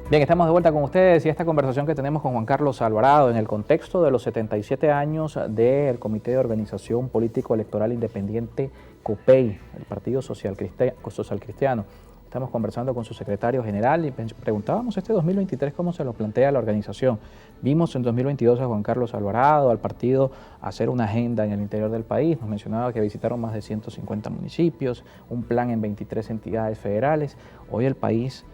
Bien, estamos de vuelta con ustedes y esta conversación que tenemos con Juan Carlos Alvarado en el contexto de los 77 años del Comité de Organización Político Electoral Independiente COPEI, el Partido Social Cristiano. Estamos conversando con su secretario general y preguntábamos este 2023 cómo se lo plantea la organización. Vimos en 2022 a Juan Carlos Alvarado, al partido, hacer una agenda en el interior del país. Nos mencionaba que visitaron más de 150 municipios, un plan en 23 entidades federales. Hoy el país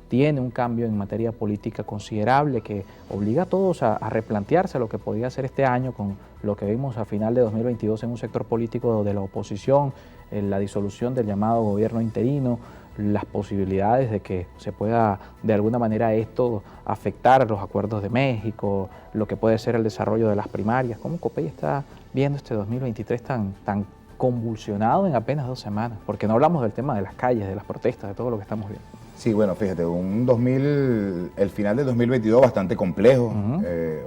tiene un cambio en materia política considerable que obliga a todos a replantearse lo que podía ser este año con lo que vimos a final de 2022 en un sector político de la oposición, la disolución del llamado gobierno interino, las posibilidades de que se pueda de alguna manera esto afectar los acuerdos de México, lo que puede ser el desarrollo de las primarias. ¿Cómo COPEI está viendo este 2023 tan convulsionado en apenas 2 semanas? Porque no hablamos del tema de las calles, de las protestas, de todo lo que estamos viendo. Sí, bueno, fíjate, el final del 2022 bastante complejo,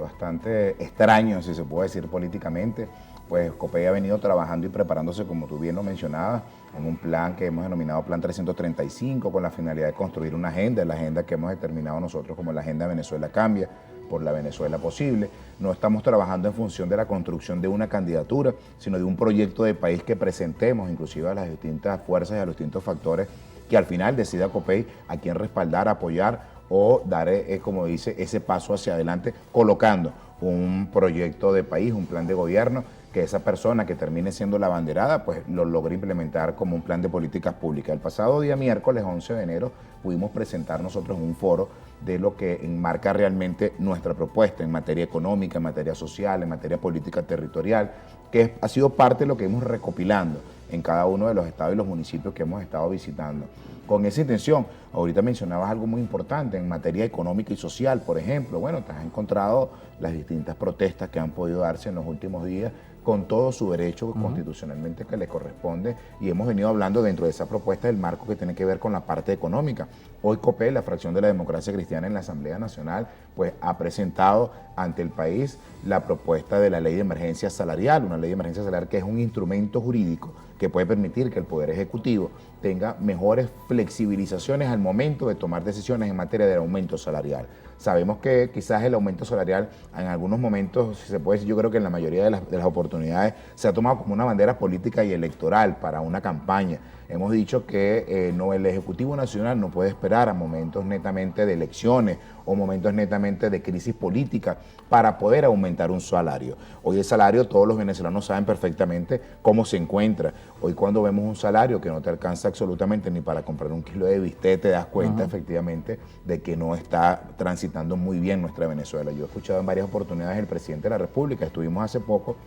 bastante extraño, si se puede decir políticamente. Pues COPEI ha venido trabajando y preparándose, como tú bien lo mencionabas, en un plan que hemos denominado Plan 335, con la finalidad de construir una agenda, la agenda que hemos determinado nosotros como la Agenda Venezuela Cambia, por la Venezuela posible. No estamos trabajando en función de la construcción de una candidatura, sino de un proyecto de país que presentemos, inclusive a las distintas fuerzas y a los distintos factores que al final decida COPEI a quién respaldar, apoyar o dar, como dice, ese paso hacia adelante, colocando un proyecto de país, un plan de gobierno, que esa persona que termine siendo la abanderada, pues lo logre implementar como un plan de políticas públicas. El pasado día miércoles 11 de enero pudimos presentar nosotros un foro de lo que enmarca realmente nuestra propuesta en materia económica, en materia social, en materia política territorial, que ha sido parte de lo que hemos recopilando en cada uno de los estados y los municipios que hemos estado visitando. Con esa intención, ahorita mencionabas algo muy importante en materia económica y social, por ejemplo. Bueno, te has encontrado las distintas protestas que han podido darse en los últimos días con todo su derecho constitucionalmente que le corresponde, y hemos venido hablando dentro de esa propuesta del marco que tiene que ver con la parte económica. Hoy COPEI, la fracción de la Democracia Cristiana en la Asamblea Nacional, pues ha presentado ante el país la propuesta de la Ley de Emergencia Salarial, una Ley de Emergencia Salarial que es un instrumento jurídico que puede permitir que el Poder Ejecutivo tenga mejores flexibilizaciones al momento de tomar decisiones en materia de aumento salarial. Sabemos que quizás el aumento salarial en algunos momentos, si se puede decir, yo creo que en la mayoría de las oportunidades se ha tomado como una bandera política y electoral para una campaña. Hemos dicho que el Ejecutivo Nacional no puede esperar a momentos netamente de elecciones o momentos netamente de crisis política para poder aumentar un salario. Hoy el salario, todos los venezolanos saben perfectamente cómo se encuentra. Hoy cuando vemos un salario que no te alcanza absolutamente ni para comprar un kilo de bistec, te das cuenta efectivamente de que no está transitando muy bien nuestra Venezuela. Yo he escuchado en varias oportunidades al presidente de la República, estuvimos hace poco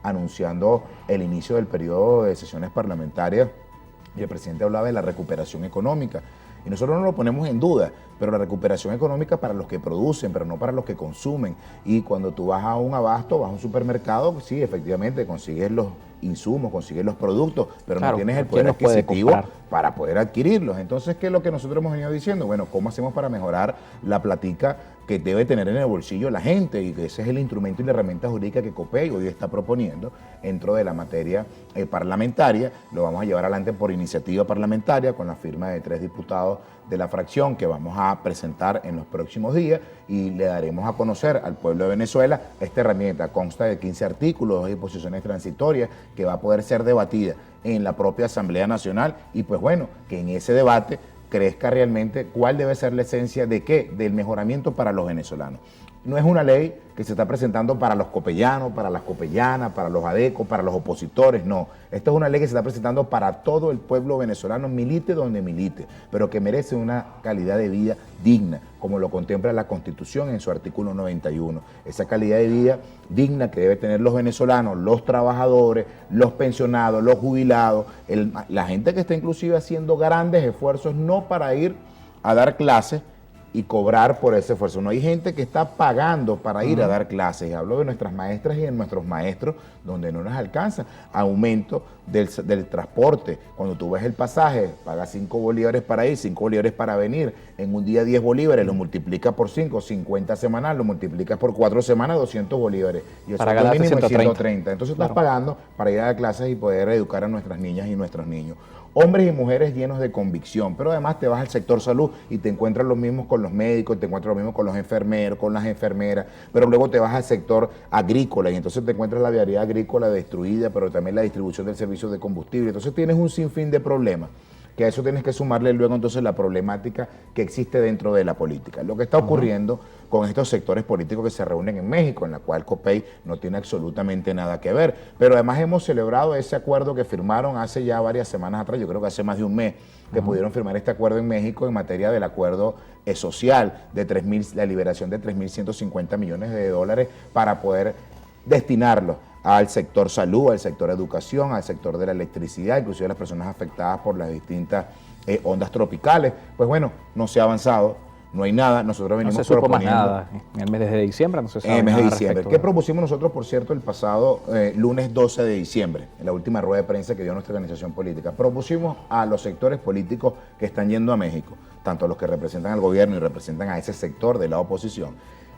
anunciando el inicio del periodo de sesiones parlamentarias y el presidente hablaba de la recuperación económica. Y nosotros no lo ponemos en duda, pero la recuperación económica para los que producen, pero no para los que consumen. Y cuando tú vas a un abasto, vas a un supermercado, sí, efectivamente, consigues los insumos, consigues los productos, pero claro, no tienes el poder adquisitivo para poder adquirirlos. Entonces, ¿qué es lo que nosotros hemos venido diciendo? Bueno, ¿cómo hacemos para mejorar la platica que debe tener en el bolsillo la gente? Y que ese es el instrumento y la herramienta jurídica que COPEI hoy está proponiendo dentro de la materia parlamentaria. Lo vamos a llevar adelante por iniciativa parlamentaria con la firma de 3 diputados de la fracción que vamos a presentar en los próximos días, y le daremos a conocer al pueblo de Venezuela esta herramienta. Consta de 15 artículos, 2 disposiciones transitorias que va a poder ser debatida en la propia Asamblea Nacional, y pues bueno, que en ese debate crezca realmente cuál debe ser la esencia de qué, del mejoramiento para los venezolanos. No es una ley que se está presentando para los copellanos, para las copellanas, para los adecos, para los opositores, no. Esta es una ley que se está presentando para todo el pueblo venezolano, milite donde milite, pero que merece una calidad de vida digna, como lo contempla la Constitución en su artículo 91. Esa calidad de vida digna que debe tener los venezolanos, los trabajadores, los pensionados, los jubilados, la gente que está inclusive haciendo grandes esfuerzos, no para ir a dar clases y cobrar por ese esfuerzo. No hay gente que está pagando para ir a dar clases. Y hablo de nuestras maestras y de nuestros maestros, donde no nos alcanza. Aumento del transporte. Cuando tú ves el pasaje, pagas 5 bolívares para ir, 5 bolívares para venir. En un día 10 bolívares, lo multiplicas por 5, 50 semanal, lo multiplicas por 4 semanas, 200 bolívares. Y el sueldo mínimo es 130. Entonces estás pagando para ir a dar clases y poder educar a nuestras niñas y nuestros niños. Hombres y mujeres llenos de convicción, pero además te vas al sector salud y te encuentras los mismos con con los médicos, te encuentras lo mismo con los enfermeros, con las enfermeras, pero luego te vas al sector agrícola y entonces te encuentras la viabilidad agrícola destruida, pero también la distribución del servicio de combustible. Entonces tienes un sinfín de problemas, que a eso tienes que sumarle luego entonces la problemática que existe dentro de la política. Lo que está ocurriendo con estos sectores políticos que se reúnen en México, en la cual COPEI no tiene absolutamente nada que ver, pero además hemos celebrado ese acuerdo que firmaron hace ya varias semanas atrás, yo creo que hace más de un mes, que pudieron firmar este acuerdo en México en materia del acuerdo social de la liberación de 3.150 millones de dólares para poder destinarlos al sector salud, al sector educación, al sector de la electricidad, inclusive a las personas afectadas por las distintas ondas tropicales. Pues bueno, no se ha avanzado, no hay nada, nosotros venimos no se supo proponiendo... más nada, en el mes de diciembre no se sabe En el mes de nada diciembre. ¿Qué propusimos nosotros, por cierto, el pasado lunes 12 de diciembre, en la última rueda de prensa que dio nuestra organización política? Propusimos a los sectores políticos que están yendo a México, tanto a los que representan al gobierno y representan a ese sector de la oposición,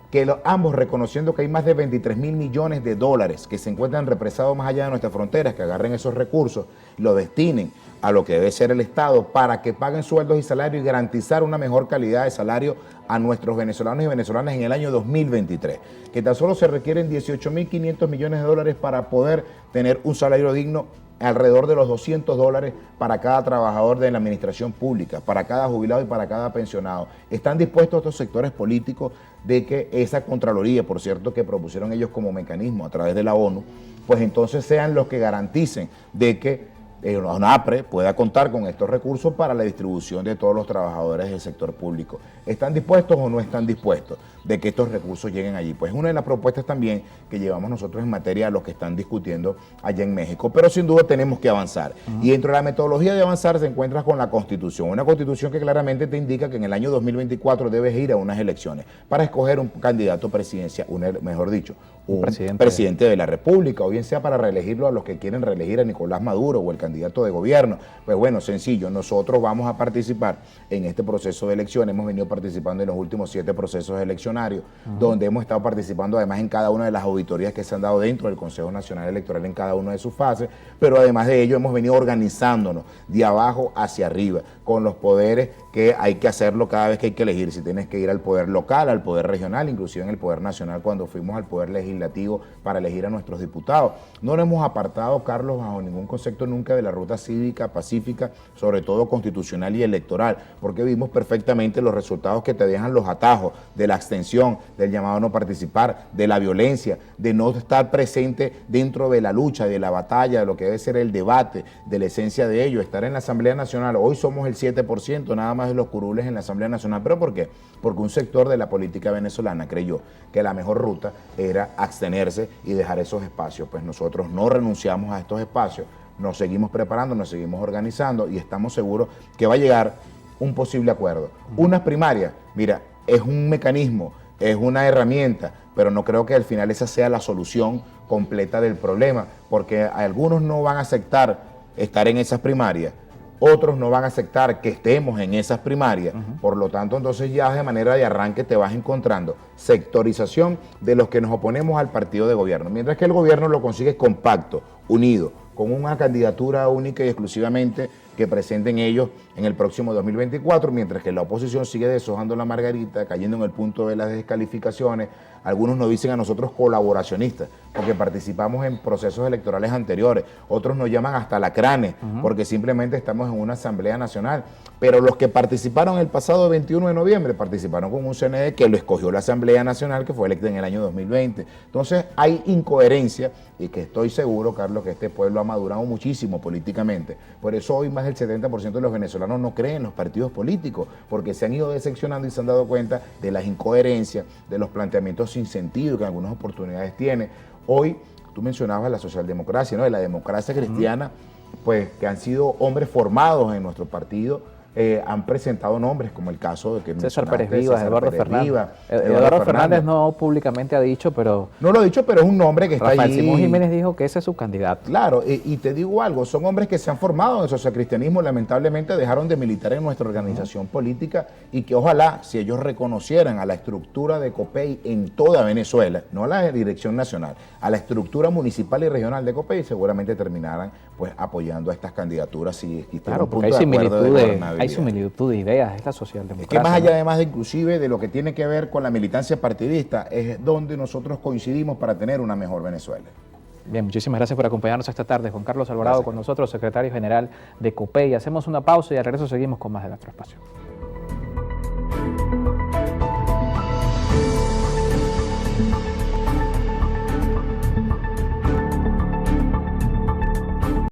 que ambos reconociendo que hay más de 23.000 millones de dólares que se encuentran represados más allá de nuestras fronteras, que agarren esos recursos, lo destinen a lo que debe ser el Estado para que paguen sueldos y salarios y garantizar una mejor calidad de salario a nuestros venezolanos y venezolanas en el año 2023, que tan solo se requieren 18.500 millones de dólares para poder tener un salario digno, alrededor de los $200 para cada trabajador de la administración pública, para cada jubilado y para cada pensionado. ¿Están dispuestos estos sectores políticos de que esa Contraloría, por cierto, que propusieron ellos como mecanismo a través de la ONU, pues entonces sean los que garanticen de que la ONAPRE pueda contar con estos recursos para la distribución de todos los trabajadores del sector público? ¿Están dispuestos o no están dispuestos de que estos recursos lleguen allí? Pues una de las propuestas también que llevamos nosotros en materia a los que están discutiendo allá en México, pero sin duda tenemos que avanzar. Y dentro de la metodología de avanzar se encuentra con la Constitución, una Constitución que claramente te indica que en el año 2024 debes ir a unas elecciones para escoger un candidato presidencial, mejor dicho, un presidente de la República, o bien sea para reelegirlo a los que quieren reelegir a Nicolás Maduro o el candidato de gobierno. Pues bueno, sencillo, nosotros vamos a participar en este proceso de elecciones, hemos venido participando en los últimos 7 procesos eleccionarios, donde hemos estado participando además en cada una de las auditorías que se han dado dentro del Consejo Nacional Electoral en cada una de sus fases, pero además de ello hemos venido organizándonos de abajo hacia arriba, con los poderes que hay que hacerlo cada vez que hay que elegir, si tienes que ir al poder local, al poder regional, inclusive en el poder nacional cuando fuimos al poder legislativo para elegir a nuestros diputados. No nos hemos apartado, Carlos, bajo ningún concepto nunca de la ruta cívica, pacífica, sobre todo constitucional y electoral, porque vimos perfectamente los resultados que te dejan los atajos de la abstención, del llamado a no participar, de la violencia, de no estar presente dentro de la lucha, de la batalla, de lo que debe ser el debate, de la esencia de ello, estar en la Asamblea Nacional. Hoy somos el 7% nada más de los curules en la Asamblea Nacional. ¿Pero por qué? Porque un sector de la política venezolana creyó que la mejor ruta era abstenerse y dejar esos espacios. Pues nosotros no renunciamos a estos espacios, nos seguimos preparando, nos seguimos organizando y estamos seguros que va a llegar un posible acuerdo. Unas primarias, mira, es un mecanismo, es una herramienta, pero no creo que al final esa sea la solución completa del problema, porque algunos no van a aceptar estar en esas primarias, otros no van a aceptar que estemos en esas primarias, por lo tanto entonces ya de manera de arranque te vas encontrando sectorización de los que nos oponemos al partido de gobierno, mientras que el gobierno lo consigue compacto, unido, con una candidatura única y exclusivamente que presenten ellos en el próximo 2024, mientras que la oposición sigue deshojando la margarita, cayendo en el punto de las descalificaciones. Algunos nos dicen a nosotros colaboracionistas, porque participamos en procesos electorales anteriores. Otros nos llaman hasta lacranes, porque simplemente estamos en una Asamblea Nacional. Pero los que participaron el pasado 21 de noviembre, participaron con un CNE que lo escogió la Asamblea Nacional, que fue electa en el año 2020. Entonces hay incoherencia y que estoy seguro, Carlos, que este pueblo ha madurado muchísimo políticamente. Por eso hoy más del 70% de los venezolanos no creen en los partidos políticos, porque se han ido decepcionando y se han dado cuenta de las incoherencias, de los planteamientos sin sentido que en algunas oportunidades tiene. Hoy, tú mencionabas la socialdemocracia, ¿no? De la democracia cristiana, pues que han sido hombres formados en nuestro partido, han presentado nombres como el caso de que César Pérez Vivas, Eduardo Fernández. Eduardo Fernández no públicamente ha dicho, pero... No lo ha dicho, pero es un nombre que está allí. Rafael Simón Jiménez dijo que ese es su candidato. Claro, y te digo algo, son hombres que se han formado en el socialcristianismo, lamentablemente dejaron de militar en nuestra organización política y que ojalá, si ellos reconocieran a la estructura de COPEI en toda Venezuela, no a la dirección nacional, a la estructura municipal y regional de COPEI, seguramente terminaran pues apoyando a estas candidaturas si existiera un punto de acuerdo de gobernabilidad. Hay similitud de ideas, es la socialdemocracia. Es que más allá, además, de inclusive de lo que tiene que ver con la militancia partidista, es donde nosotros coincidimos para tener una mejor Venezuela. Bien, muchísimas gracias por acompañarnos esta tarde. Juan Carlos Alvarado con nosotros, secretario general de COPEI. Hacemos una pausa y al regreso seguimos con más de nuestro espacio.